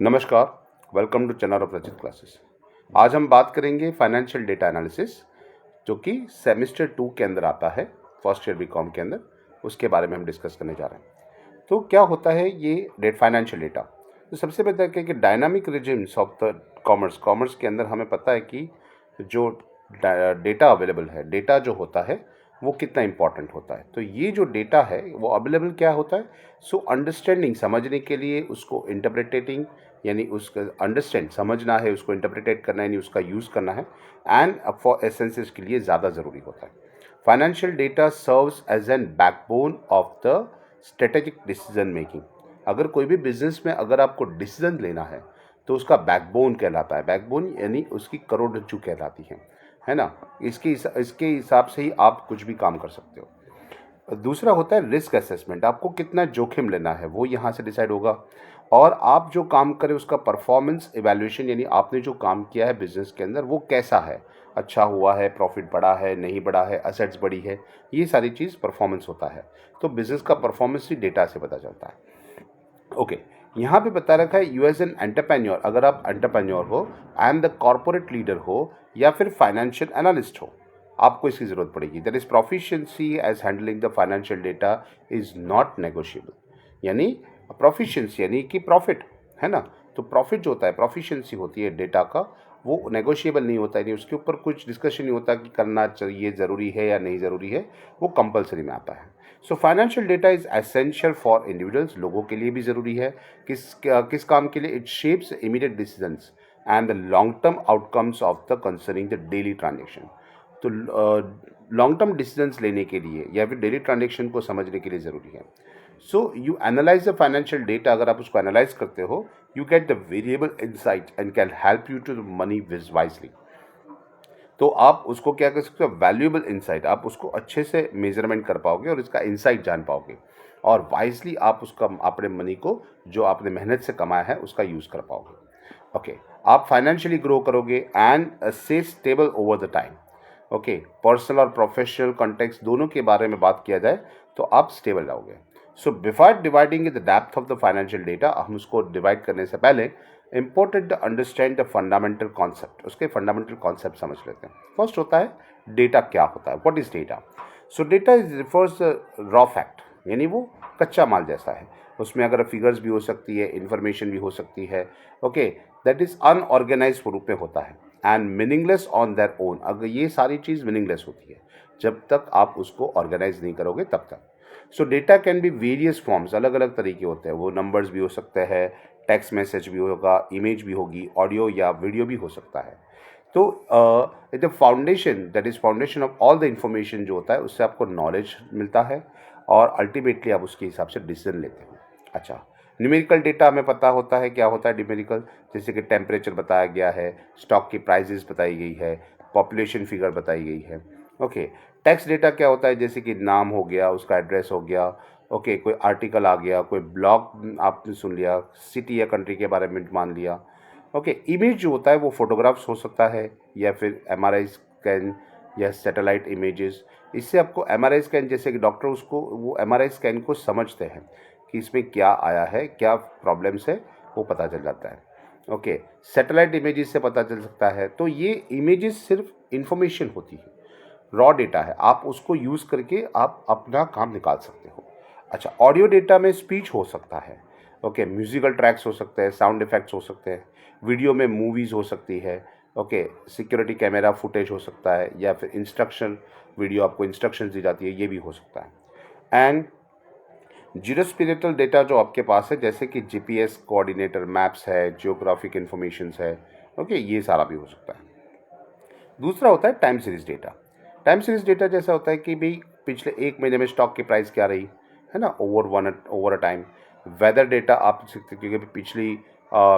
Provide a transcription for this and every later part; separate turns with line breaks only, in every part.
नमस्कार, welcome to channel of रचित classes. आज हम बात करेंगे फाइनेंशियल डेटा एनालिसिस, जो कि सेमेस्टर 2 के अंदर आता है, फर्स्ट ईयर बीकॉम के अंदर। उसके बारे में हम डिस्कस करने जा रहे हैं। तो क्या होता है ये फाइनेंशियल डेटा? तो सबसे पहले क्या कि dynamic regimes of the commerce के अंदर हमें पता है कि जो डेटा अवेलेबल है, डेटा जो होता है वो कितना इंपॉर्टेंट होता है। तो ये जो डेटा है वो अवेलेबल क्या होता है? सो अंडरस्टैंडिंग, समझने के लिए, उसको इंटरप्रिटेटिंग यानी उसका अंडरस्टैंड समझना है, उसको इंटरप्रिटेट करना है यानी उसका यूज़ करना है, एंड फॉर एसेंसेस के लिए ज़्यादा ज़रूरी होता है। Financial data serves as an backbone of the strategic decision making. अगर कोई भी बिजनेस में अगर आपको डिसीजन लेना है तो उसका बैकबोन कहलाता है। बैकबोन यानी उसकी करोड़रज्जू कहलाती है ना। इसके हिसाब से ही आप कुछ भी काम कर सकते हो। दूसरा होता है रिस्क असेसमेंट। आपको कितना जोखिम लेना है वो यहाँ से डिसाइड होगा। और आप जो काम करें उसका परफॉर्मेंस इवैल्यूएशन, यानी आपने जो काम किया है बिजनेस के अंदर वो कैसा है, अच्छा हुआ है, प्रॉफिट बढ़ा है, नहीं बढ़ा है, असेट्स बढ़ी है, ये सारी चीज़ परफॉर्मेंस होता है। तो बिजनेस का परफॉर्मेंस ही डेटा से पता चलता है। ओके, यहाँ पे बता रखा है यू एज एन एंटरप्रेन्योर। अगर आप एंटरप्रेन्योर हो, एंड द कॉर्पोरेट लीडर हो, या फिर फाइनेंशियल एनालिस्ट हो, आपको इसकी ज़रूरत पड़ेगी। That is proficiency as handling the financial data is not negotiable. यानी प्रोफिशिएंसी यानी कि प्रॉफिट, है ना। तो प्रॉफिट जो होता है, प्रोफिशिएंसी होती है डेटा का, वो नेगोशिएबल नहीं होता है, नहीं उसके ऊपर कुछ डिस्कशन नहीं होता कि करना चाहिए, ज़रूरी है या नहीं ज़रूरी है, वो कंपलसरी में आता है। So financial data is essential for individuals. लोगों के लिए भी ज़रूरी है। किस काम के लिए? It shapes immediate decisions and the long term outcomes of the concerning the daily transaction. तो लॉन्ग टर्म डिसीजंस लेने के लिए या फिर डेली ट्रांजेक्शन को समझने के लिए ज़रूरी है। So you analyse the financial data. अगर आप उसको एनालाइज करते हो, you get the variable insight and can help you to money wisely. तो आप उसको क्या कर सकते हो? वैल्यूएबल इंसाइट, आप उसको अच्छे से मेजरमेंट कर पाओगे और इसका इंसाइट जान पाओगे, और वाइजली आप उसका अपने मनी को जो आपने मेहनत से कमाया है उसका यूज़ कर पाओगे। ओके, आप फाइनेंशियली ग्रो करोगे एंड से stable over the time. Okay, personal और प्रोफेशनल कॉन्टेक्स्ट दोनों के बारे में बात किया जाए तो आप स्टेबल रहोगे। So before dividing the depth of the financial data, हम उसको डिवाइड करने से पहले important to understand the fundamental concept. उसके फंडामेंटल कॉन्सेप्ट समझ लेते हैं। फर्स्ट होता है डेटा क्या होता है, what is data. So data is refers raw fact, यानी वो कच्चा माल जैसा है। उसमें अगर फिगर्स भी हो सकती है, इंफॉर्मेशन भी हो सकती है। ओके, दैट इज अनऑर्गेनाइज रूप में होता है and meaningless on their own. अगर ये सारी चीज़ मीनिंगलेस होती है जब तक आप उसको ऑर्गेनाइज नहीं करोगे तब तक। सो data can be various forms, अलग अलग तरीके होते हैं। वो नंबर्स भी हो सकते हैं, टेक्स्ट मैसेज भी होगा, इमेज भी होगी, ऑडियो या वीडियो भी हो सकता है। तो the foundation, that is foundation of all the information जो होता है, उससे आपको नॉलेज मिलता है और अल्टीमेटली आप उसके हिसाब से डिसीजन लेते हो। अच्छा, न्यूमेरिकल डेटा हमें पता होता है क्या होता है न्यूमेरिकल। जैसे कि टेम्परेचर बताया गया है, स्टॉक की प्राइजेस बताई गई है, पॉपुलेशन फिगर बताई गई है। ओके, टेक्स्ट डेटा क्या होता है? जैसे कि नाम हो गया, उसका एड्रेस हो गया। ओके, कोई आर्टिकल आ गया, कोई ब्लॉग आपने सुन लिया, सिटी या कंट्री के बारे में मान लिया। ओके, इमेज जो होता है वो फोटोग्राफ्स हो सकता है या फिर एमआरआई स्कैन या सैटेलाइट इमेजेस। इससे आपको एमआरआई स्कैन, जैसे कि डॉक्टर उसको वो एमआरआई स्कैन को समझते हैं कि इसमें क्या आया है, क्या प्रॉब्लम्स है, वो पता चल जाता है। ओके, सैटेलाइट इमेजेस से पता चल सकता है। तो ये इमेजेस सिर्फ इंफॉर्मेशन होती है, रॉ डेटा है, आप उसको यूज़ करके आप अपना काम निकाल सकते हो। अच्छा, ऑडियो डेटा में स्पीच हो सकता है। ओके, म्यूजिकल ट्रैक्स हो सकते हैं, साउंड इफेक्ट्स हो सकते हैं, वीडियो में मूवीज़ हो सकती है। ओके, सिक्योरिटी कैमरा फुटेज हो सकता है, या फिर इंस्ट्रक्शन वीडियो, आपको इंस्ट्रक्शंस दी जाती है, ये भी हो सकता है। एंड जीरोस्पिरिटल डेटा जो आपके पास है, जैसे कि जीपीएस कोऑर्डिनेटर, मैप्स है, जियोग्राफिक इंफॉर्मेशंस है। ओके, ये सारा भी हो सकता है। दूसरा होता है time series data. Time series data जैसा होता है कि भाई पिछले एक महीने में स्टॉक की प्राइस क्या रही, है ना, over a time. Weather data आप देख सकते हो, क्योंकि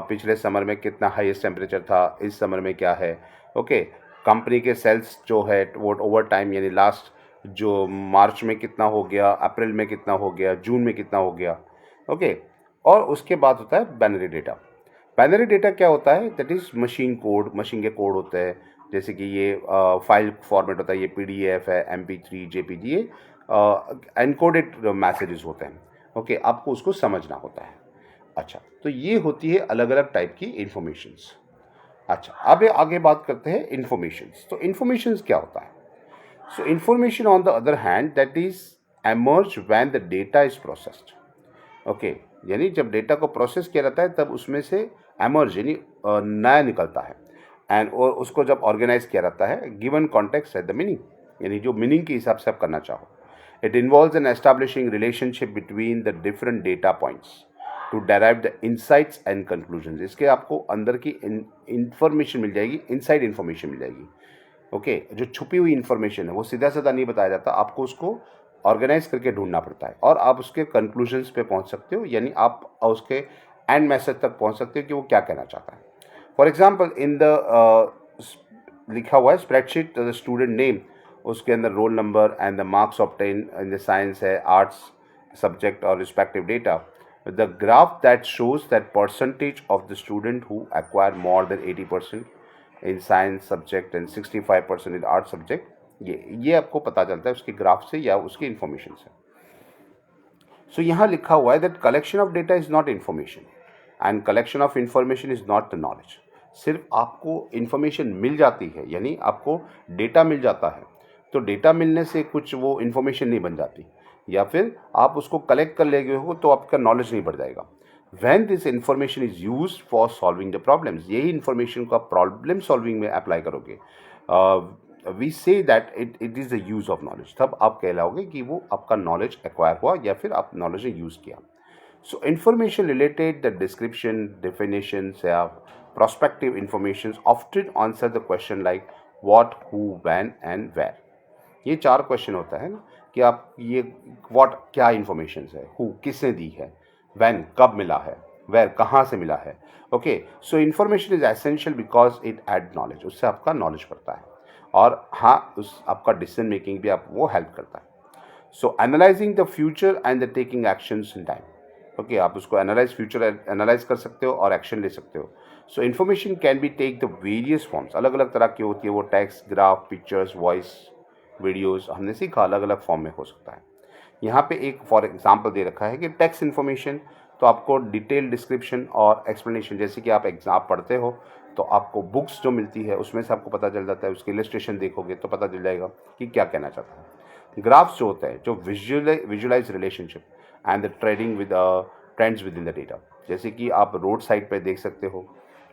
पिछले समर में कितना हाईएस्ट टेम्परेचर था, इस समर में क्या है। ओके, कंपनी के सेल्स जो है वो ओवर टाइम, यानी लास्ट जो मार्च में कितना हो गया, अप्रैल में कितना हो गया, जून में कितना हो गया। ओके, और उसके बाद होता है बाइनरी डेटा। बाइनरी डेटा क्या होता है? That is machine code, machine के कोड होते हैं। जैसे कि ये फाइल फॉर्मेट होता है, ये पीडीएफ है, MP3, जेपीजी, ये एनकोडेड मैसेजेस होते हैं। ओके, आपको उसको समझना होता है। अच्छा, तो ये होती है अलग अलग टाइप की इंफॉर्मेशंस। अच्छा, अब आगे बात करते हैं इंफॉर्मेशंस। तो इंफॉर्मेशंस क्या होता है? सो information on the other hand that is emerge when the data is processed. Okay, यानी जब डेटा को प्रोसेस किया जाता है तब उसमें से एमर्ज यानी नया निकलता है, एंड और उसको जब ऑर्गेनाइज किया जाता है given context at the meaning, यानी जो मीनिंग के हिसाब से आप करना चाहो। It involves in establishing relationship between the different data points to derive the insights and conclusion. इसके आपको अंदर की इंफॉर्मेशन मिल जाएगी, इनसाइड इंफॉर्मेशन मिल जाएगी। ओके, जो छुपी हुई इंफॉर्मेशन है वो सीधा सीधा नहीं बताया जाता, आपको उसको ऑर्गेनाइज करके ढूंढना पड़ता है और आप उसके कंक्लूजन्स पे पहुंच सकते हो, यानी आप उसके एंड मैसेज तक पहुंच सकते हो कि वो क्या कहना चाहता है। फॉर एग्जाम्पल इन द लिखा हुआ है स्प्रेडशीट द स्टूडेंट नेम, उसके अंदर roll number and the marks obtain in the science है, आर्ट्स सब्जेक्ट और respective data. The graph that shows that percentage of the student who acquire more than 80% in science subject and 65% in art subject, ये आपको पता चलता है उसके graph से या उसकी इंफॉर्मेशन से। सो यहाँ लिखा हुआ है that collection of data is not information and collection of information is not the knowledge. सिर्फ आपको इंफॉर्मेशन मिल जाती है, यानी आपको डेटा मिल जाता है, तो डेटा मिलने से कुछ वो इंफॉर्मेशन नहीं बन जाती, या फिर आप उसको कलेक्ट कर लेगे हो तो आपका नॉलेज नहीं बढ़ जाएगा। When this information is used for solving the problems, यही इंफॉर्मेशन को आप प्रॉब्लम सॉल्विंग में अप्लाई करोगे, we see that it is the use of knowledge, तब आप कहलाओगे कि वो आपका नॉलेज एक्वायर हुआ या फिर आप नॉलेज ने यूज़ किया। So information related the description definition या prospective information often answer the question like what, who, when and where. ये 4 क्वेश्चन होता है ना कि आप ये व्हाट क्या इंफॉर्मेशन है, हु किसने दी है, व्हेन कब मिला है, वेयर कहाँ से मिला है। Okay, so information is essential because it add knowledge, उससे आपका नॉलेज बढ़ता है और हाँ उस आपका डिसीजन मेकिंग भी आप वो हेल्प करता है। So analysing the future and the taking actions in time. Okay, आप उसको एनालाइज फ्यूचर एनालाइज कर सकते हो और एक्शन ले सकते हो। So information can be take the various forms, अलग अलग तरह की होती है वो, text, graph, pictures, voice, videos, हमने सीखा अलग अलग फॉर्म में हो सकता है। यहाँ पे एक फॉर एग्जांपल दे रखा है कि टेक्स्ट इन्फॉर्मेशन, तो आपको डिटेल डिस्क्रिप्शन और एक्सप्लेनेशन, जैसे कि आप एग्जाम पढ़ते हो तो आपको बुक्स जो मिलती है उसमें से आपको पता चल जाता है, उसके इलस्ट्रेशन देखोगे तो पता चल जाएगा कि क्या कहना चाहता है। ग्राफ्स जो होता है जो visualise relationship and the trading with trends with in the data, जैसे कि आप रोड साइड पे देख सकते हो,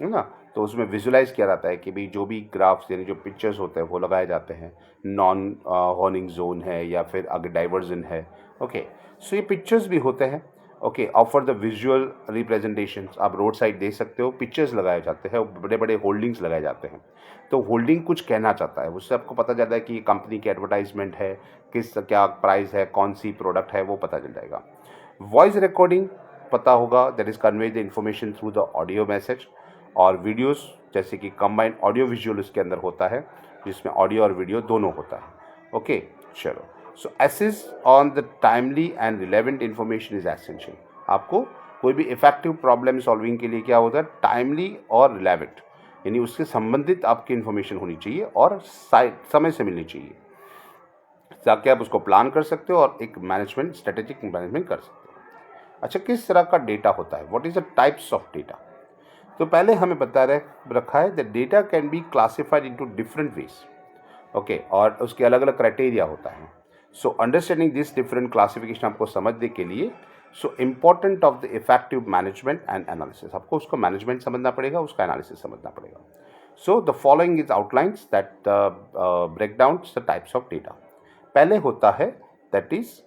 है ना, तो उसमें विजुलाइज किया जाता है कि भाई जो भी ग्राफ्स यानी जो पिक्चर्स होते हैं वो लगाए जाते हैं, नॉन हॉर्निंग जोन है या फिर अगर डाइवर्जन है। ओके, सो ये पिक्चर्स भी होते हैं। Okay, offer the visual representation, आप रोड साइड देख सकते हो, पिक्चर्स लगाए जाते हैं, बड़े बड़े होल्डिंग्स लगाए जाते हैं, तो होल्डिंग कुछ कहना चाहता है, उससे आपको पता चलता है कि कंपनी की एडवर्टाइजमेंट है, किस क्या प्राइस है, कौन सी प्रोडक्ट है, वो पता चल जाएगा। वॉइस रिकॉर्डिंग पता होगा, that is convey the information through the audio message. और वीडियोस जैसे कि कंबाइंड ऑडियो विजुअल इसके अंदर होता है, जिसमें ऑडियो और वीडियो दोनों होता है। ओके, चलो, so access on the timely and relevant information is essential. आपको कोई भी इफेक्टिव प्रॉब्लम सॉल्विंग के लिए क्या होता है, टाइमली और रिलेवेंट, यानी उससे संबंधित आपकी इंफॉर्मेशन होनी चाहिए और समय से मिलनी चाहिए, ताकि आप उसको प्लान कर सकते हो और एक मैनेजमेंट स्ट्रेटेजिक मैनेजमेंट कर सकते हो। अच्छा, किस तरह का डेटा होता है, what is the types of data? तो पहले हमें बता रखा है that data can be classified into different ways. Okay, और उसके अलग अलग क्राइटेरिया होता है। So understanding this different classification आपको समझने के लिए, so important of the effective management and analysis, आपको उसको मैनेजमेंट समझना पड़ेगा, उसका एनालिसिस समझना पड़ेगा। So the following is outlines that break down the types of data. पहले होता है that is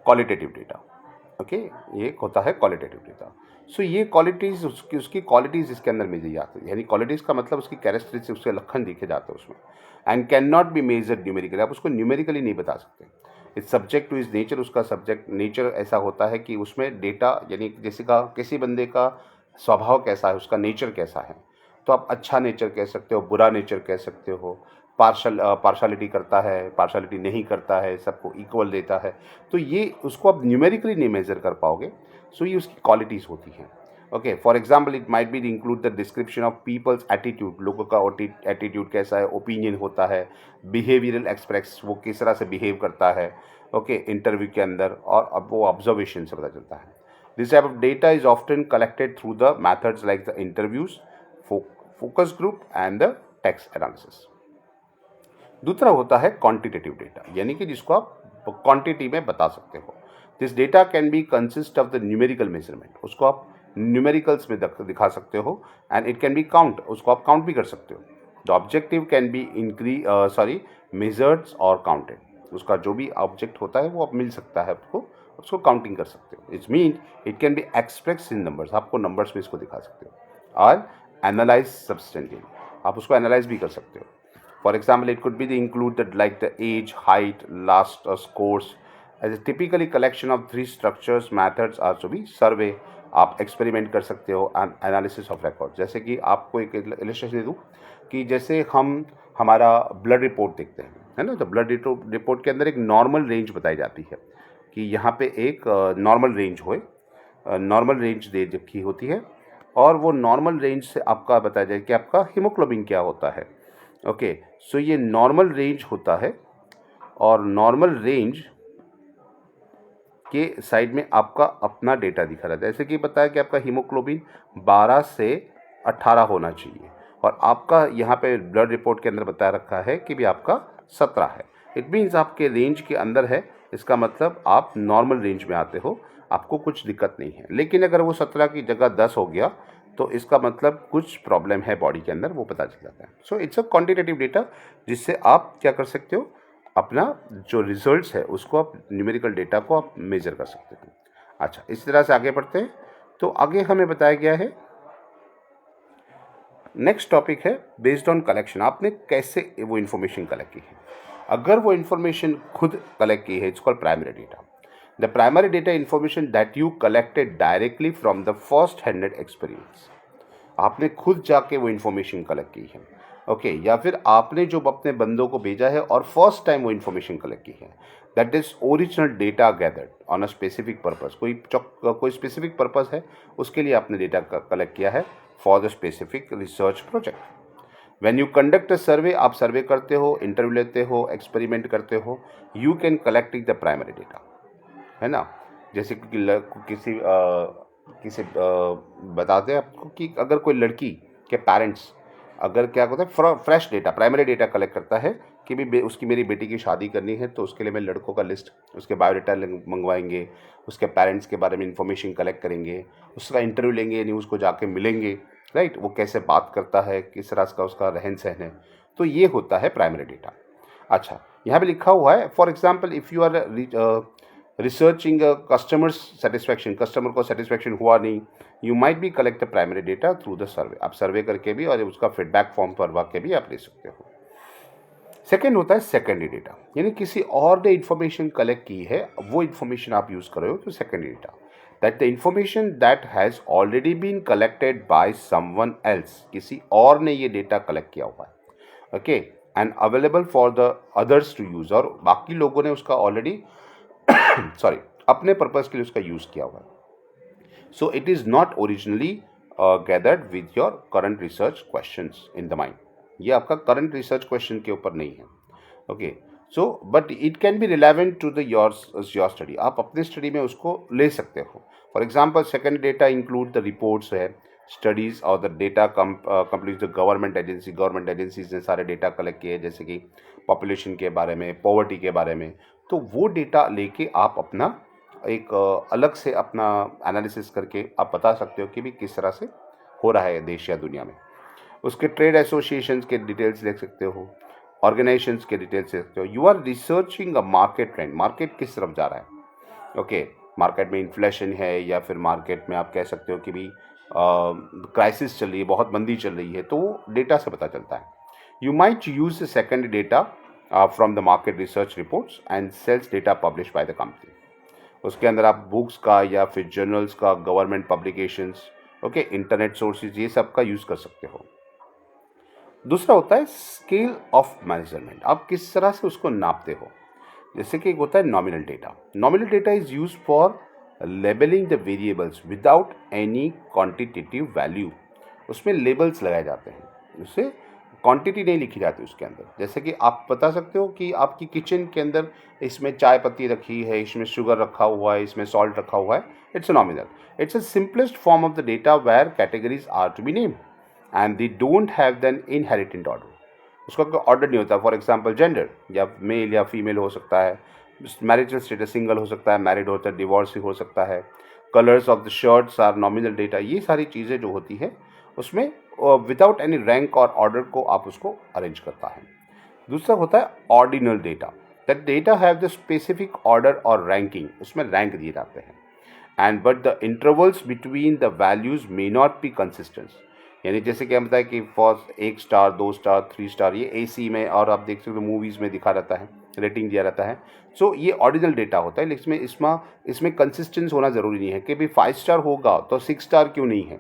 qualitative data. Okay, ये होता है क्वालिटेटिव डेटा। सो ये क्वालिटीज़ उसकी क्वालिटीज़ इसके अंदर मिल जाती है, यानी क्वालिटीज़ का मतलब उसकी कैरेक्टरिस्टिक्स, उसके लक्षण दिखे जाते हैं उसमें, and can not be measured numerically, आप उसको न्यूमेरिकली नहीं बता सकते। It's subject two is nature, उसका सब्जेक्ट नेचर ऐसा होता है कि उसमें डेटा यानी जैसे का किसी बंदे का स्वभाव कैसा है, उसका नेचर कैसा है, तो आप अच्छा नेचर कह सकते हो, बुरा नेचर कह सकते हो, पार्शलिटी करता है, पार्शलिटी नहीं करता है, सबको इक्वल देता है, तो ये उसको आप न्यूमेरिकली नहीं मेजर कर पाओगे। सो ये उसकी क्वालिटीज़ होती हैं। Okay, for example it might be include the description of people's attitude, लोगों का एटीट्यूड कैसा है, ओपिनियन होता है, बिहेवियरल एक्सप्रेस, वो किस तरह से बिहेव करता है, ओके, इंटरव्यू के अंदर, और अब वो ऑब्जर्वेशन से पता चलता है। This type of data is often collected through the methods like the interviews, focus group and the text analysis. दूसरा होता है क्वांटिटेटिव डेटा, यानी कि जिसको आप क्वांटिटी में बता सकते हो। This data can B consist of the numerical measurement, उसको आप न्यूमेरिकल्स में दिखा सकते हो, and it can B count, उसको आप काउंट भी कर सकते हो। The objective can be measured और काउंटेड, उसका जो भी ऑब्जेक्ट होता है वो आप मिल सकता है आपको, उसको काउंटिंग कर सकते हो। It's mean it can be express in numbers, आपको नंबर्स में इसको दिखा सकते हो। और एनालाइज सब्सटेंटिवली, आप उसको एनालाइज भी कर सकते हो। For example, it could be included like the age, height, last scores. As a typically collection of three structures, methods are to be survey. आप एक्सपेरिमेंट कर सकते हो एंड एनालिसिस ऑफ रिकॉर्ड। जैसे कि आपको एक इलस्ट्रेशन दे दूँ कि जैसे हम हमारा ब्लड रिपोर्ट देखते हैं, है ना, तो ब्लड रिपोर्ट के अंदर एक नॉर्मल रेंज बताई जाती है कि यहाँ पे एक नॉर्मल रेंज हो, नॉर्मल रेंज दे रखी होती है, और वो नॉर्मल रेंज से आपका बताया जाए कि आपका हीमोग्लोबिन क्या होता है। ओके, सो ये नॉर्मल रेंज होता है, और नॉर्मल रेंज के साइड में आपका अपना डेटा दिखा रहा है। जैसे कि बताया कि आपका हीमोग्लोबिन 12 से 18 होना चाहिए, और आपका यहाँ पे ब्लड रिपोर्ट के अंदर बताया रखा है कि भी आपका 17 है। इट मीन्स आपके रेंज के अंदर है, इसका मतलब आप नॉर्मल रेंज में आते हो, आपको कुछ दिक्कत नहीं है। लेकिन अगर वो 17 की जगह 10 हो गया तो इसका मतलब कुछ प्रॉब्लम है बॉडी के अंदर, वो पता चल जाता है। So it's a quantitative data, जिससे आप क्या कर सकते हो, अपना जो रिजल्ट्स है उसको आप न्यूमेरिकल डेटा को आप मेजर कर सकते हो। अच्छा, इस तरह से आगे बढ़ते हैं। तो आगे हमें बताया गया है, नेक्स्ट टॉपिक है बेस्ड ऑन कलेक्शन, आपने कैसे वो इन्फॉर्मेशन कलेक्ट की है। अगर वो इन्फॉर्मेशन खुद कलेक्ट की है, it's called primary data. The primary data information that you collected directly from the first handed experience, आपने खुद जाके वो इन्फॉर्मेशन कलेक्ट की है। ओके, या फिर आपने जो अपने बंदों को भेजा है और फर्स्ट टाइम वो इन्फॉर्मेशन कलेक्ट की है, that is original data gathered on a specific purpose. कोई स्पेसिफिक पर्पस है, उसके लिए आपने डेटा कलेक्ट किया है for the specific research project. When you conduct a survey, आप सर्वे करते हो, इंटरव्यू लेते हो, एक्सपेरिमेंट करते हो, you can collecting the primary data, है ना। जैसे किसी बताते हैं आपको कि अगर कोई लड़की के पेरेंट्स अगर क्या होता है, fresh data, primary data collect करता है कि भी उसकी मेरी बेटी की शादी करनी है, तो उसके लिए मैं लड़कों का लिस्ट, उसके बायोडाटा मंगवाएंगे, उसके पेरेंट्स के बारे में इंफॉर्मेशन कलेक्ट करेंगे, उसका इंटरव्यू लेंगे, यानी उसको जाके मिलेंगे, राइट, वो कैसे बात करता है, किस तरह का उसका रहन सहन है, तो ये होता है प्राइमरी डेटा। अच्छा, यहाँ पे लिखा हुआ है, for example if you are researching customers satisfaction, customer को सेटिस्फैक्शन हुआ नहीं, you might be collect the primary data through the survey, आप सर्वे करके भी और उसका फीडबैक फॉर्म भरवा के भी आप ले सकते हो। सेकेंड होता है सेकेंडरी डेटा, यानी किसी और ने इन्फॉर्मेशन कलेक्ट की है, वो इन्फॉर्मेशन आप यूज़ कर रहे हो, तो secondary data, that the information that has already been collected by someone else, किसी और ने ये डेटा कलेक्ट किया हुआ है, okay, and available for the others to use, और बाकी लोगों ने उसका ऑलरेडी सॉरी अपने पर्पस के लिए उसका यूज़ किया हुआ है। So it is not originally gathered with your current research questions in the mind, ये आपका करंट रिसर्च क्वेश्चन के ऊपर नहीं है। Okay, so but it can be relevant to the your study, आप अपने स्टडी में उसको ले सकते हो। For example second data include the reports है, स्टडीज़ और the data complete the government agencies ने सारे डेटा कलेक्ट किए, जैसे कि पॉपुलेशन के बारे में, पॉवर्टी के बारे में, तो वो डेटा लेके आप अपना एक अलग से अपना एनालिसिस करके आप बता सकते हो कि भी किस तरह से हो रहा है देश या दुनिया में। उसके ट्रेड एसोसिएशंस के डिटेल्स देख सकते हो, ऑर्गेनाइजेशंस के डिटेल्स देख सकते हो। You are researching a market trend, market किस तरफ जा रहा है, ओके, मार्केट में इन्फ्लेशन है, या फिर मार्केट में आप कह सकते हो कि भी क्राइसिस चल रही है, बहुत मंदी चल रही है, तो वो डेटा से पता चलता है। You might use the second data from the market research reports and sales data publish by the company, उसके अंदर आप बुक्स का या फिर जर्नल्स का, government publications, okay, internet sources, ये सब का यूज़ कर सकते हो। दूसरा होता है स्केल ऑफ मेजरमेंट, आप किस तरह से उसको नापते हो। जैसे कि एक होता है nominal data, nominal data is use for labelling the variables without any quantitative value, उसमें लेबल्स लगाए जाते हैं, उससे क्वांटिटी नहीं लिखी जाती उसके अंदर। जैसे कि आप बता सकते हो कि आपकी किचन के अंदर इसमें चाय पत्ती रखी है, इसमें शुगर रखा हुआ है, इसमें सॉल्ट रखा हुआ है। It's a nominal, it's a simplest form of the data where categories are to be named and they don't have then inherent order. उसका कोई ऑर्डर नहीं होता। फॉर एग्जाम्पल जेंडर, या मेल या फीमेल हो सकता है, मैरिजल स्टेटस सिंगल हो सकता है, मैरिड होता है, डिवोर्स हो सकता है, colours of the shirts are nominal data. ये सारी चीज़ें जो होती है उसमें विदाउट एनी रैंक और ऑर्डर को आप उसको अरेंज करता है। दूसरा होता है ordinal data, that data have the specific order और रैंकिंग, उसमें रैंक दिए जाते हैं। And but the intervals between the values may not be consistent. यानी जैसे कि हम बताएं कि फर्स्ट 1 स्टार 2 स्टार 3 स्टार, ये AC में और आप देख सकते हो मूवीज़ में दिखा रहता है, रेटिंग दिया रहता है। सो ये ऑर्डिनल डेटा होता है, लेकिन इसमें कंसिस्टेंस होना ज़रूरी नहीं है कि भाई 5 स्टार होगा तो 6 स्टार क्यों नहीं है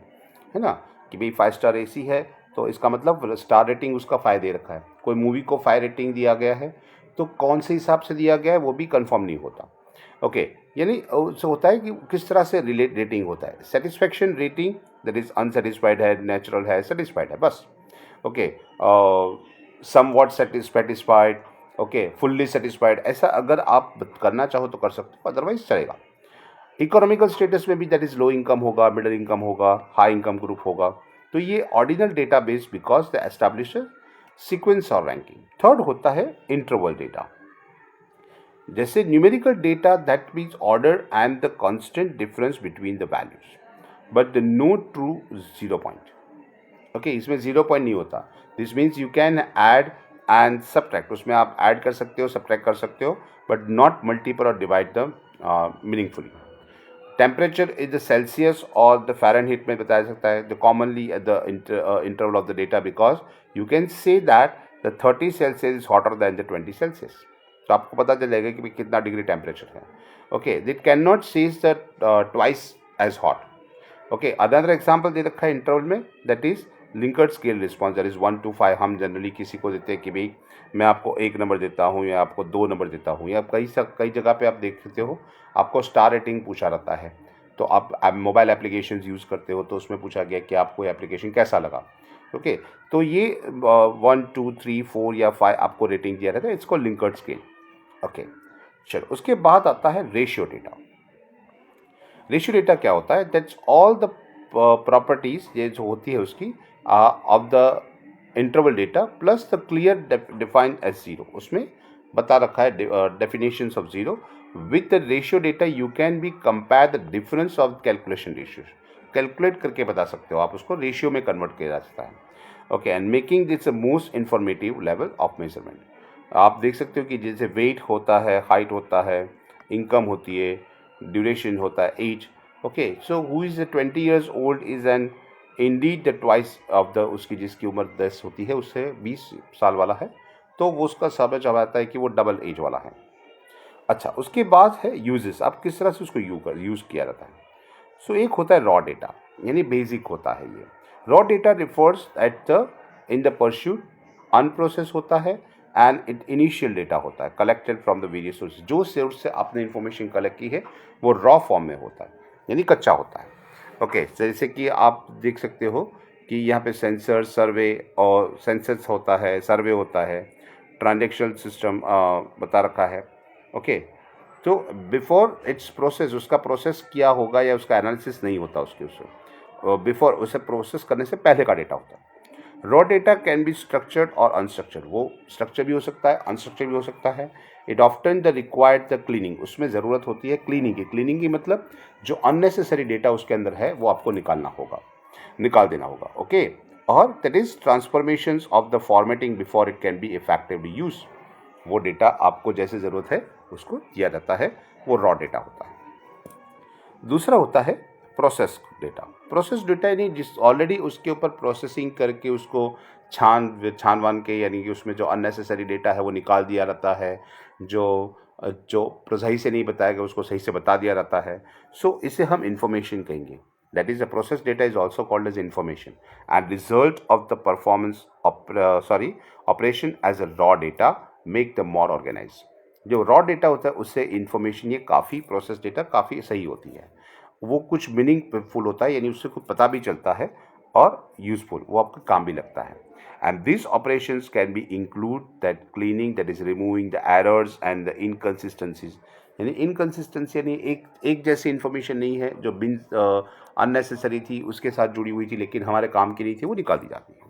ना। कि भाई 5 स्टार AC है तो इसका मतलब स्टार रेटिंग उसका 5 दे रखा है। कोई मूवी को 5 रेटिंग दिया गया है तो कौन से हिसाब से दिया गया है वो भी कंफर्म नहीं होता। ओके, यानी उससे होता है कि किस तरह से रेटिंग होता है। Satisfaction rating, that is unsatisfied है, नेचुरल है, सेटिस्फाइड है, बस। Okay, somewhat satisfied, okay, fully satisfied, ऐसा अगर आप करना चाहो तो कर सकते हो, अदरवाइज चलेगा। इकोनॉमिकल स्टेटस में भी दैट इज लो इनकम होगा, मिडिल इनकम होगा, हाई इनकम ग्रुप होगा। तो ये ordinal data base because the establish sequence और रैंकिंग। थर्ड होता है इंटरवल डेटा, जैसे numerical data that means order and the constant difference between the values but the no true 0 point. Okay, इसमें 0 point नहीं होता। This means you can add and subtract, उसमें आप add कर सकते हो, सब्ट्रैक्ट कर सकते हो, बट नॉट मल्टीपल और divide the meaningfully. Temperature is the Celsius और द फ़ारेनहीट में बताया सकता है, the commonly at the interval of the data, because you can say that the 30 Celsius is hotter than the 20 Celsius. तो आपको पता चलेगा कि कितना डिग्री टेम्परेचर है। Okay, it can not says the twice as hot. Okay, other example दे रखा है इंटरवल में, that is Likert scale response, that is 1 to 5। हम जनरली किसी को देते हैं कि भाई मैं आपको 1 नंबर देता हूँ या आपको 2 नंबर देता हूँ, या कई जगह पे आप देख सकते हो आपको स्टार रेटिंग पूछा रहता है। तो आप मोबाइल एप्लीकेशन यूज़ करते हो तो उसमें पूछा गया कि आपको एप्लीकेशन कैसा लगा। ओके, तो ये 1 2 3 4 या 5 आपको रेटिंग दिया रहता है, इसको लिंकर्ट स्केल। ओके, चलो उसके बाद आता है रेशियो डेटा। रेशियो डेटा क्या होता है, दैट्स ऑल द प्रॉपर्टीज ये जो होती है उसकी of the interval data plus the clear defined as 0। उसमें बता रखा है definitions of 0। With the ratio data you can be compare the difference of calculation ratio. Calculate करके बता सकते हो आप, उसको रेशियो में कन्वर्ट किया जा सकता है। Okay, and making this a most informative level of measurement. आप देख सकते हो कि जैसे वेट होता है, हाइट होता है, इनकम होती है, ड्यूरेशन होता है, age. Okay, so who is 20 years old is an indeed the twice of the, उसकी जिसकी उम्र 10 होती है उससे 20 साल वाला है, तो वो उसका समझ आता है कि वो डबल एज वाला है। अच्छा, उसके बाद है यूजेस, आप किस तरह से उसको यूज़ किया जाता है। सो एक होता है रॉ डेटा, यानी बेसिक होता है ये। Raw data refers at the in the pursuit, unprocessed होता है, एंड इट इनिशियल डेटा होता है collected from the various sources. जो सोर्स से आपने इन्फॉर्मेशन कलेक्ट की है वो रॉ फॉर्म में होता है, यानी कच्चा होता है। ओके, जैसे कि आप देख सकते हो कि यहाँ पे सेंसर, सर्वे और सेंसस होता है, सर्वे होता है, ट्रांजेक्शनल सिस्टम बता रखा है। ओके, तो बिफोर इट्स प्रोसेस, उसका प्रोसेस किया होगा या उसका एनालिसिस नहीं होता उसके उससे बिफोर, उसे प्रोसेस करने से पहले का डेटा होता है। Raw data can be structured और अनस्ट्रक्चर्ड, वो स्ट्रक्चर भी हो सकता है, अनस्ट्रक्चर भी हो सकता है। It often the required the cleaning, उसमें ज़रूरत होती है क्लीनिंग की। क्लीनिंग की मतलब जो अननेसेसरी डेटा उसके अंदर है वो आपको निकाल देना होगा। ओके, और that is transformations of the formatting before it can B effectively use. वो डेटा आपको जैसे ज़रूरत है उसको दिया जाता है, वो रॉ डेटा होता है। दूसरा होता है प्रोसेस डेटा। प्रोसेस डेटा यानी जिस ऑलरेडी उसके ऊपर प्रोसेसिंग करके उसको छान के, यानी कि उसमें जो अननेसेसरी डेटा है वो निकाल दिया रहता है, जो सही से नहीं बताया गया उसको सही से बता दिया रहता है। सो इसे हम इंफॉर्मेशन कहेंगे। That is the process data is also called as information and result of the performance operation as a raw data make the more organise. जो रॉ डेटा होता है उससे इंफॉर्मेशन, ये काफ़ी प्रोसेस डेटा काफ़ी सही होती है, वो कुछ मीनिंगफुल होता है, यानी उससे कुछ पता भी चलता है और यूजफुल, वो आपका काम भी लगता है। And this operations can be include that cleaning, that is removing the errors and the inconsistencies. यानी इनकन्सिस्टेंसी यानी एक जैसी इन्फॉर्मेशन नहीं है जो बिन अननेसेसरी थी, उसके साथ जुड़ी हुई थी लेकिन हमारे काम की नहीं थी, वो निकाल दी जाती है।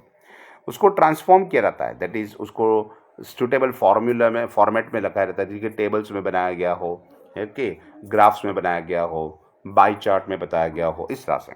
उसको ट्रांसफॉर्म किया जाता है, दैट इज़ उसको सुटेबल फार्मूला में फॉर्मेट में लगाया रहता है, जैसे टेबल्स में बनाया गया हो, ओके, ग्राफ्स में बनाया गया हो, बाई चार्ट में बताया गया हो, इस तरह से।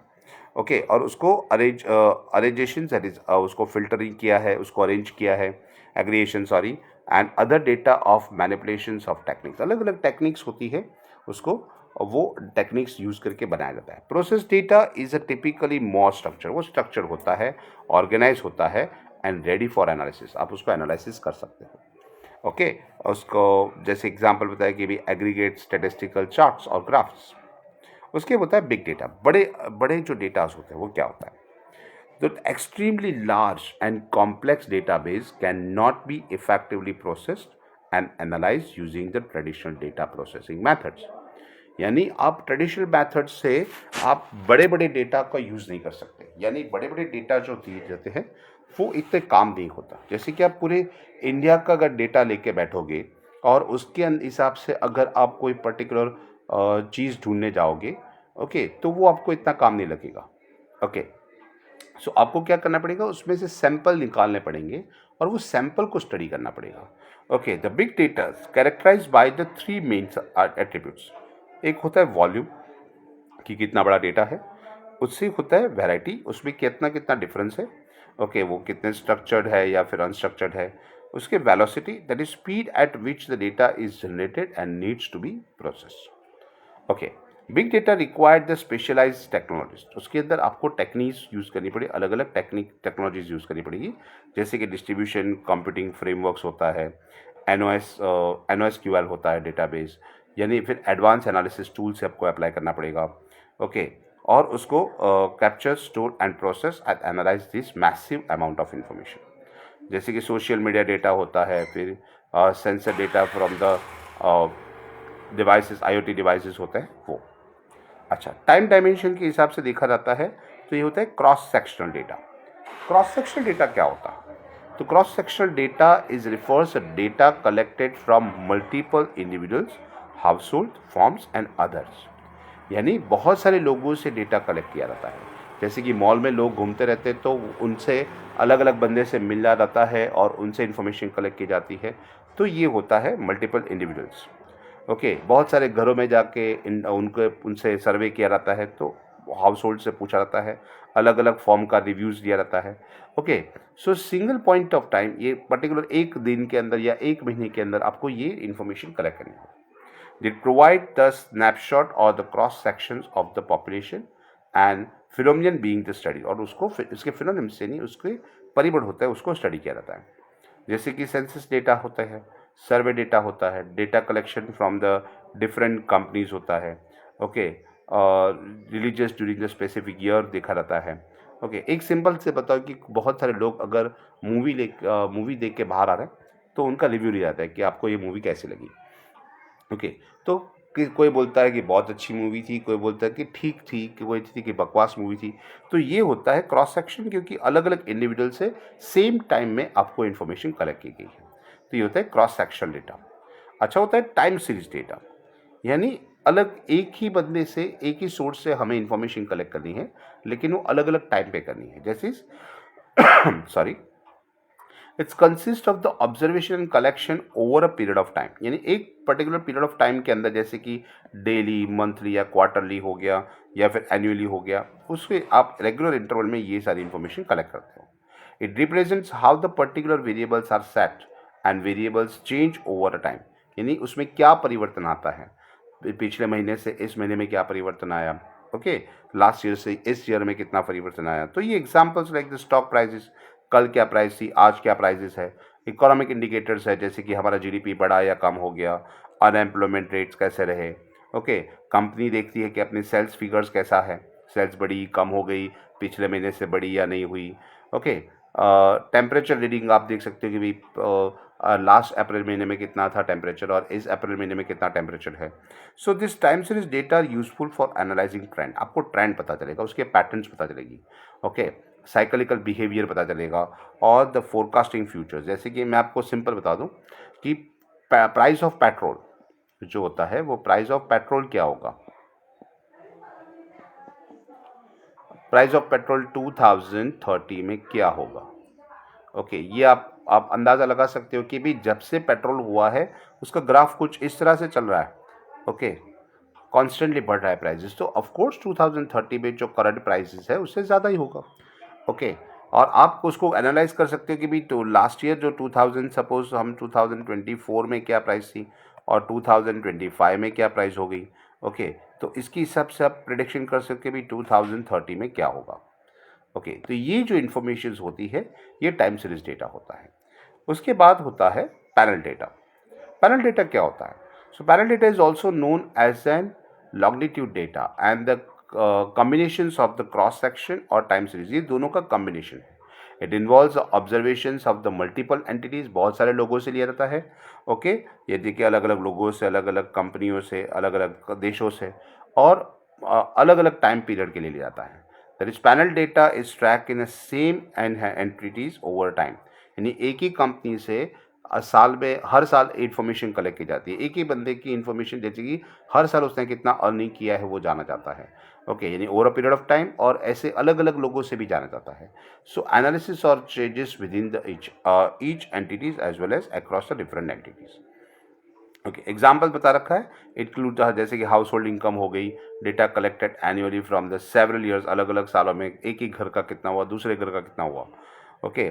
ओके, और उसको अरेंजेशन दैट इज उसको फिल्टरिंग किया है, उसको अरेंज किया है, aggregation sorry, and other data of manipulations of techniques, अलग अलग टेक्निक्स होती है, उसको वो टेक्निक्स यूज करके बनाया जाता है। Process data is a typically more structure, वो स्ट्रक्चर होता है, ऑर्गेनाइज होता है एंड रेडी फॉर एनालिसिस, आप उसको एनालिसिस कर सकते हो। ओके, उसको जैसे एग्जांपल बताया कि भी एग्रीगेट स्टैटिस्टिकल चार्ट्स और ग्राफ्स। उसके होता है बिग डेटा, बड़े बड़े जो डेटास होते हैं वो क्या होता है, तो extremely large and complex database cannot be effectively processed and analyzed using the traditional data processing methods। यानी आप ट्रेडिशनल मेथड से आप बड़े बड़े डेटा का यूज़ नहीं कर सकते, यानी बड़े बड़े डेटा जो दिए जाते हैं वो इतने काम नहीं होता। जैसे कि आप पूरे इंडिया का अगर डेटा लेके बैठोगे और उसके हिसाब से अगर आप कोई पर्टिकुलर चीज़ ढूंढने जाओगे, ओके, तो वो आपको इतना काम नहीं लगेगा। ओके, सो आपको क्या करना पड़ेगा, उसमें से सैंपल निकालने पड़ेंगे और वो सैंपल को स्टडी करना पड़ेगा। Okay, the big data characterise by the three main attributes. एक होता है वॉल्यूम कि कितना बड़ा डेटा है, उससे होता है वैरायटी, उसमें कितना कितना डिफरेंस है, ओके, वो कितने स्ट्रक्चर्ड है या फिर अनस्ट्रक्चर्ड है। उसके velocity, that is speed at which the data is generated and needs to be processed. Okay, big data required the specialised technologies, उसके अंदर आपको टेक्निक्स यूज़ करनी पड़ेगी, अलग अलग टेक्नोलॉजीज यूज़ करनी पड़ेगी, जैसे कि डिस्ट्रीब्यूशन कंप्यूटिंग फ्रेमवर्क्स होता है, NoSQL होता है डेटाबेस, यानी फिर एडवांस एनालिसिस टूल से आपको अप्लाई करना पड़ेगा। ओके, और उसको capture, store and process and analyse this massive amount of information, जैसे कि सोशल मीडिया डेटा होता है, फिर sensor data from the devices, IoT devices होते हैं वो। अच्छा, टाइम डायमेंशन के हिसाब से देखा जाता है तो ये होता है cross sectional data. Cross sectional data क्या होता है, तो cross sectional data is refers data collected from multiple individuals, household, forms and others. यानी बहुत सारे लोगों से डेटा कलेक्ट किया जाता है, जैसे कि मॉल में लोग घूमते रहते हैं तो उनसे अलग अलग बंदे से मिला जाता है और उनसे इंफॉर्मेशन कलेक्ट की जाती है, तो ये होता है मल्टीपल इंडिविजुअल्स। ओके, बहुत सारे घरों में जाके उनसे सर्वे किया जाता है, तो हाउस होल्ड से पूछा जाता है, अलग अलग फॉर्म का रिव्यूज़ दिया जाता है। Okay, so single point of time, ये पर्टिकुलर एक दिन के अंदर या एक महीने के अंदर आपको ये इन्फॉर्मेशन कलेक्ट करनी है। They provide the snapshot or the cross sections of the population and phenomenon being the study, और उसको इसके फिनोमिनन से नहीं, उसके परिबड़ होता है, उसको स्टडी किया जाता है। जैसे कि सेंसस डेटा होता है, सर्वे डेटा होता है, data collection from the different companies होता है। Okay, religious during the specific year देखा जाता है। ओके, एक सिंपल से बताओ कि बहुत सारे लोग अगर मूवी देख के बाहर आ रहे हैं तो उनका रिव्यू लिया जाता है कि आपको ये मूवी कैसी लगी। ओके, तो कोई बोलता है कि बहुत अच्छी मूवी थी, कोई बोलता है कि ठीक थी, कि कोई थी कि बकवास मूवी थी। तो ये होता है क्रॉस सेक्शन, क्योंकि अलग अलग इंडिविजुअल से सेम टाइम में आपको इन्फॉर्मेशन कलेक्ट की गई है, तो ये होता है क्रॉस सेक्शन डेटा। अच्छा, होता है टाइम सीरीज डेटा, यानी अलग एक ही बंदे से, एक ही सोर्स से हमें इन्फॉर्मेशन कलेक्ट करनी है, लेकिन वो अलग अलग टाइम पे करनी है। जैसे sorry, it's consist of the observation and collection over a period of time, यानी एक पर्टिकुलर पीरियड ऑफ टाइम के अंदर, जैसे कि डेली, मंथली या क्वार्टरली हो गया या फिर एनुअली हो गया, उसके आप रेगुलर इंटरवल में ये सारी इन्फॉर्मेशन कलेक्ट करते हो। It represents how the particular variables are set and variables change over a time, यानी उसमें क्या परिवर्तन आता है, पिछले महीने से इस महीने में क्या परिवर्तन आया, ओके, लास्ट ईयर से इस ईयर में कितना परिवर्तन आया। तो ये examples like the stock prices, कल क्या प्राइस थी, आज क्या प्राइसेस है। इकोनॉमिक इंडिकेटर्स है, जैसे कि हमारा GDP बढ़ा या कम हो गया, अनएम्प्लॉयमेंट रेट्स कैसे रहे। ओके, कंपनी देखती है कि अपने सेल्स फिगर्स कैसा है, सेल्स बढ़ी, कम हो गई, पिछले महीने से बढ़ी या नहीं हुई। ओके, टेम्परेचर रीडिंग आप देख सकते हो कि भाई लास्ट अप्रैल महीने में कितना था टेम्परेचर और इस अप्रैल महीने में कितना टेम्परेचर है। So this time series data are useful for analysing trend. आपको ट्रेंड पता चलेगा, उसके पैटर्न्स पता चलेगी, ओके, साइकिलिकल बिहेवियर पता चलेगा और द फोरकास्टिंग फ्यूचर। जैसे कि मैं आपको सिंपल बता दूं कि प्राइस ऑफ पेट्रोल जो होता है वो प्राइस ऑफ पेट्रोल क्या होगा, प्राइस ऑफ पेट्रोल 2030 में क्या होगा। ओके, ये आप अंदाज़ा लगा सकते हो कि भी जब से पेट्रोल हुआ है उसका ग्राफ कुछ इस तरह से चल रहा है, ओके, कॉन्स्टेंटली बढ़ रहा है प्राइजेस। तो ऑफकोर्स 2030 में जो करंट प्राइसेस है उससे ज़्यादा ही होगा, ओके। और आप उसको एनालाइज कर सकते हो कि भी तो लास्ट ईयर जो 2000 सपोज हम 2024 में क्या प्राइस थी और 2025 में क्या प्राइस हो गई, ओके। तो इसकी हिसाब से आप प्रिडिक्शन कर सकते हो भी 2030 में क्या होगा, ओके। तो ये जो इन्फॉर्मेशन होती है ये टाइम सीरीज डेटा होता है। उसके बाद होता है पैनल डेटा। पैनल डेटा क्या होता है? So panel data is also known as an longitude data and the combinations of the cross section और टाइम सीरीज, ये दोनों का कॉम्बिनेशन है। It involves observations of the multiple entities, बहुत सारे लोगों से लिया जाता है, ओके। ये देखिए अलग अलग लोगों से, अलग अलग कंपनियों से, अलग अलग देशों से और अलग अलग टाइम पीरियड के लिए लिया जाता है। That is panel data is track in same entities over time, यानी एक ही कंपनी से साल में हर साल इन्फॉर्मेशन कलेक्ट की जाती है। एक ही बंदे की इन्फॉर्मेशन, जैसे कि हर साल उसने कितना अर्निंग किया है वो जाना जाता है, ओके, यानी over a period of time, और ऐसे अलग अलग लोगों से भी जाना जाता है। सो एनालिसिस और changes with in the each entities as well as across the different entities, okay. Example बता रखा है, इंक्लूड जैसे कि हाउस होल्ड इनकम हो गई, data collected annually from the several years, अलग अलग सालों में एक ही घर का कितना हुआ, दूसरे घर का कितना हुआ, okay.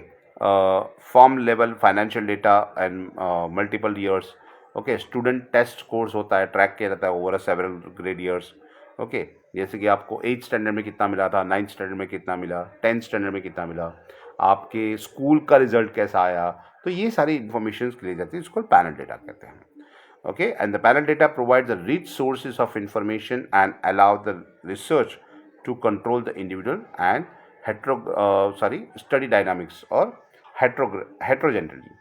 Form level financial data and multiple years, okay. Student test scores होता है, ट्रैक किया जाता है over a several grade years, okay. जैसे कि आपको 8th स्टैंडर्ड में कितना मिला था, 9th स्टैंडर्ड में कितना मिला, 10th स्टैंडर्ड में कितना मिला, आपके स्कूल का रिजल्ट कैसा आया, तो ये सारी इन्फॉर्मेशन ली जाती है, इसको पैनल डेटा कहते हैं, okay. And the panel data provides the rich sources of information and allow the research to control the individual and study dynamics और heterogeneity।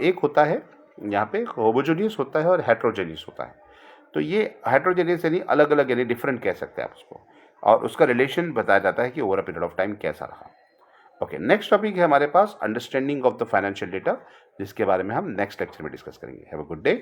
एक होता है यहाँ पे होमोजेनियस होता है और हेट्रोजेनियस होता है। तो ये हेट्रोजेनियस यानी अलग अलग, यानी डिफरेंट कह सकते हैं आप उसको, और उसका रिलेशन बताया जाता है कि over a period of time कैसा रहा, ओके। नेक्स्ट टॉपिक है हमारे पास understanding of the financial data, जिसके बारे में हम नेक्स्ट लेक्चर में डिस्कस करेंगे। Have a good day.